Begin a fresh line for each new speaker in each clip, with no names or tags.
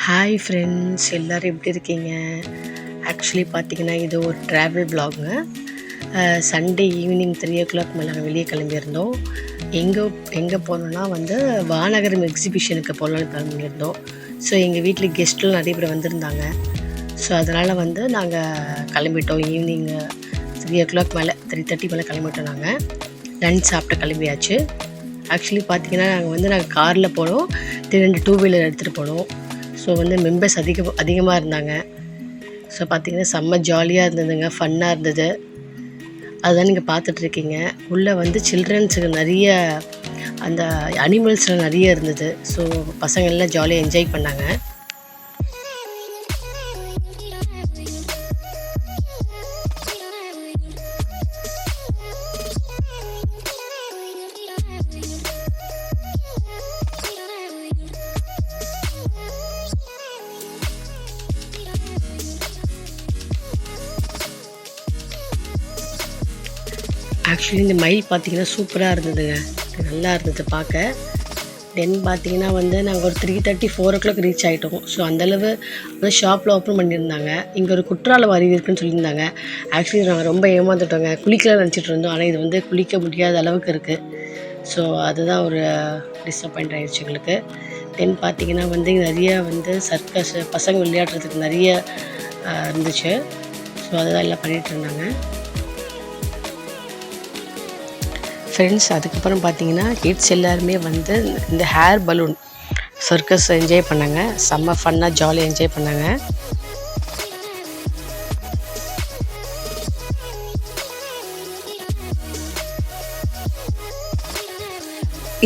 Hi friends, எல்லோரும் எப்படி இருக்கீங்க? ஆக்சுவலி பார்த்திங்கன்னா இது ஒரு ட்ராவல் வ்ளாகுங்க. சண்டே ஈவினிங் 3:00 மேலே நாங்கள் வெளியே கிளம்பியிருந்தோம். எங்கே போனோன்னா வானகரம் எக்ஸிபிஷனுக்கு போகலான்னு கிளம்பியிருந்தோம். ஸோ எங்கள் வீட்டில் கெஸ்ட்லாம் நிறைய பேர் வந்திருந்தாங்க. ஸோ அதனால் நாங்கள் கிளம்பிட்டோம். ஈவினிங் 3:00 மேலே 3:30 மேலே கிளம்பிட்டோம். நாங்கள் லன்ச் சாப்பிட்டு கிளம்பியாச்சு. ஆக்சுவலி பார்த்திங்கன்னா நாங்கள் காரில் போனோம், 2 டூ வீலர் எடுத்துகிட்டு போனோம். ஸோ மெம்பர்ஸ் அதிகமாக இருந்தாங்க. ஸோ பார்த்திங்கன்னா செம்ம ஜாலியாக இருந்ததுங்க, ஃபன்னாக இருந்தது. அதுதான் நீங்கள் பார்த்துட்ருக்கீங்க. உள்ளே சில்ட்ரன்ஸுக்கு நிறைய அந்த அனிமல்ஸ்லாம் நிறைய இருந்தது. ஸோ பசங்க எல்லாம் ஜாலியாக என்ஜாய் பண்ணாங்க. ஆக்சுவலி இந்த மயில் பார்த்திங்கன்னா சூப்பராக இருந்ததுங்க, நல்லா இருந்தது பார்க்க. தென் பார்த்திங்கன்னா நாங்கள் ஒரு 3:30 4:00 ரீச் ஆகிட்டோம். ஸோ அந்தளவு ஷாப்பில் ஓப்பன் பண்ணியிருந்தாங்க. இங்கே ஒரு குற்றாலம் அருவி இருக்குதுன்னு சொல்லியிருந்தாங்க. ஆக்சுவலி நாங்கள் ரொம்ப ஏமாந்துட்டோங்க, குளிக்கலாம் நினச்சிட்டு இருந்தோம். ஆனால் இது குளிக்க முடியாத அளவுக்கு இருக்குது. ஸோ அதுதான் ஒரு டிஸப்பாயிண்ட் ஆகிடுச்சு எங்களுக்கு. தென் பார்த்திங்கன்னா நிறைய சர்க்கஸ் பசங்க விளையாடுறதுக்கு நிறைய இருந்துச்சு. ஸோ அதுதான் எல்லாம் பண்ணிகிட்டு இருந்தாங்க ஃப்ரெண்ட்ஸ். அதுக்கப்புறம் பார்த்திங்கன்னா கிட்ஸ் எல்லாருமே இந்த ஹேர் பலூன் சர்க்கஸ் என்ஜாய் பண்ணாங்க. செம்ம ஃபன்னாக ஜாலியாக என்ஜாய் பண்ணாங்க.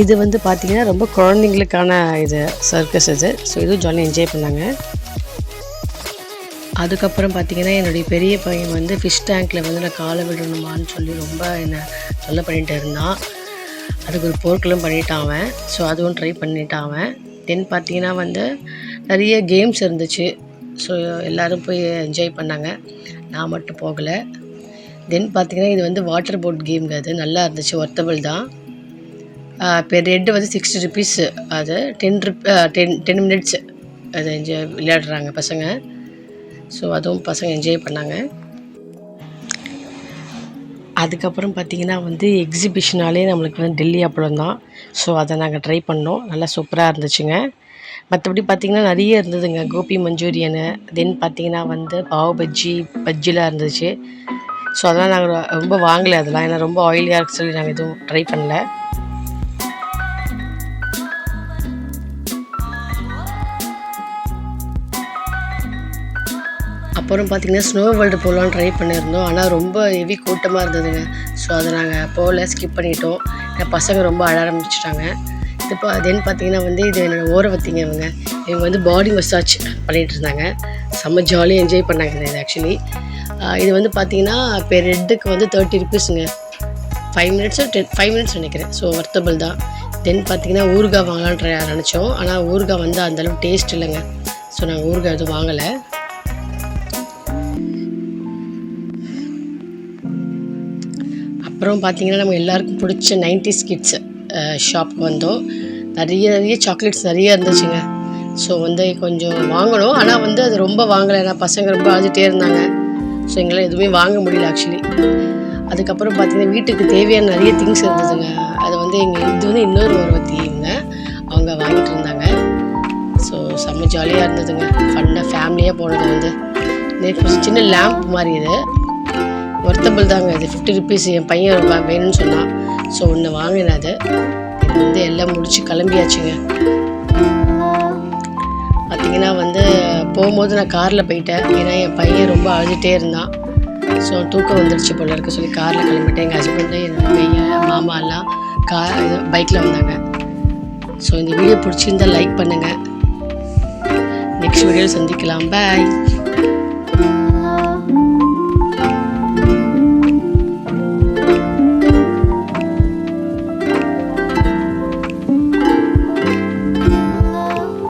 இது பார்த்திங்கன்னா ரொம்ப குழந்தைங்களுக்கான இது சர்க்கஸ் இது. ஸோ இதுவும் ஜாலியாக என்ஜாய் பண்ணாங்க. அதுக்கப்புறம் பார்த்திங்கன்னா என்னுடைய பெரிய பையன் ஃபிஷ் டேங்க்கில் நான் காலை விடணுமான்னு சொல்லி ரொம்ப என்னை தொல்லை பண்ணிகிட்டு இருந்தான். அதுக்கு ஒரு போர்க்கெல்லாம் பண்ணிட்டான் அவன். ஸோ அதுவும் ட்ரை பண்ணிட்டான் அவன். தென் பார்த்திங்கன்னா நிறைய கேம்ஸ் இருந்துச்சு. ஸோ எல்லோரும் போய் என்ஜாய் பண்ணாங்க, நான் மட்டும் போகலை. தென் பார்த்திங்கன்னா இது வாட்டர் போட் கேம். அது நல்லா இருந்துச்சு, ஒர்த்தபிள் தான். Per head ₹60. அது 10 மினிட்ஸ் அது என்ஜாய் விளையாடுறாங்க பசங்க. ஸோ அதுவும் பசங்க என்ஜாய் பண்ணாங்க. அதுக்கப்புறம் பார்த்திங்கன்னா எக்ஸிபிஷனாலே நம்மளுக்கு டெல்லி அப்பளம் தான். ஸோ அதை நாங்கள் ட்ரை பண்ணோம், நல்லா சூப்பராக இருந்துச்சுங்க. மற்றபடி பார்த்திங்கன்னா நிறைய இருந்ததுங்க, கோபி மஞ்சூரியனு. தென் பார்த்திங்கன்னா பாவ் பஜ்ஜிலாம் இருந்துச்சு. ஸோ அதெல்லாம் நாங்கள் ரொம்ப வாங்கலை அதெல்லாம், ஏன்னா ரொம்ப ஆயிலியாக இருக்கு சொல்லி நாங்கள் எதுவும் ட்ரை பண்ணல. அப்புறம் பார்த்திங்கன்னா ஸ்னோ வேர்ல்டு போகலான்னு ட்ரை பண்ணியிருந்தோம். ஆனால் ரொம்ப ஹெவி கூட்டமாக இருந்ததுங்க. ஸோ அதை நாங்கள் போகல, ஸ்கிப் பண்ணிட்டோம். என் பசங்க ரொம்ப அழ ஆரம்பிச்சிட்டாங்க. தென் பார்த்திங்கன்னா இது என்னோடய ஓரவத்திங்க. இவங்க பாடி மசாஜ் பண்ணிகிட்டு இருந்தாங்க. செம்ம ஜாலியாக என்ஜாய் பண்ணாங்க. இது ஆக்சுவலி இது பார்த்திங்கன்னா பெர் ஹெட்டுக்கு ₹30ங்க. 5 மினிட்ஸ் நினைக்கிறேன். ஸோ ஒர்த்தபிள் தான். தென் பார்த்திங்கன்னா ஊறுகாய் வாங்கலான்னு நினச்சோம். ஆனால் ஊறுகாய் அந்தளவு டேஸ்ட் இல்லைங்க. ஸோ நாங்கள் ஊறுகாய் எதுவும் வாங்கலை. அப்புறம் பார்த்திங்கன்னா நம்ம எல்லாருக்கும் பிடிச்ச 90s கிட்ஸ் ஷாப்புக்கு வந்தோம். நிறைய சாக்லேட்ஸ் நிறைய இருந்துச்சுங்க. ஸோ கொஞ்சம் வாங்கணும், ஆனால் அது ரொம்ப வாங்கலை, ஏன்னா பசங்க ரொம்ப அழுதுகிட்டே இருந்தாங்க. ஸோ எங்களால் எதுவுமே வாங்க முடியல ஆக்சுவலி. அதுக்கப்புறம் பார்த்திங்கன்னா வீட்டுக்கு தேவையான நிறைய திங்ஸ் இருந்ததுங்க. அது எங்கள் இன்னொரு ஒருவத்தி அவங்க வாங்கிட்டு இருந்தாங்க. ஸோ செம்ம ஜாலியாக இருந்ததுங்க, ஃபன்னாக ஃபேமிலியாக போனது. சின்ன லேம்ப் மாதிரி இது ஒர்த்தபிள் தாங்க. இது ₹50. என் பையன் வேணும்னு சொன்னான். ஸோ ஒன்று வாங்கினேன். அது இது எல்லாம் முடிச்சு கிளம்பியாச்சுங்க. பார்த்திங்கன்னா போகும்போது நான் காரில் போயிட்டேன், ஏன்னா என் பையன் ரொம்ப அழுதுகிட்டே இருந்தான். ஸோ தூக்கம் வந்துடுச்சு போல இருக்க சொல்லி காரில் கிளம்பிட்டேன். எங்கள் ஹஸ்பண்டு, என் பையன், மாமா எல்லாம் பைக்கில் வந்தாங்க. ஸோ இந்த வீடியோ பிடிச்சிருந்தால் லைக் பண்ணுங்கள். நெக்ஸ்ட் வீடியோவில் சந்திக்கலாம். பாய்.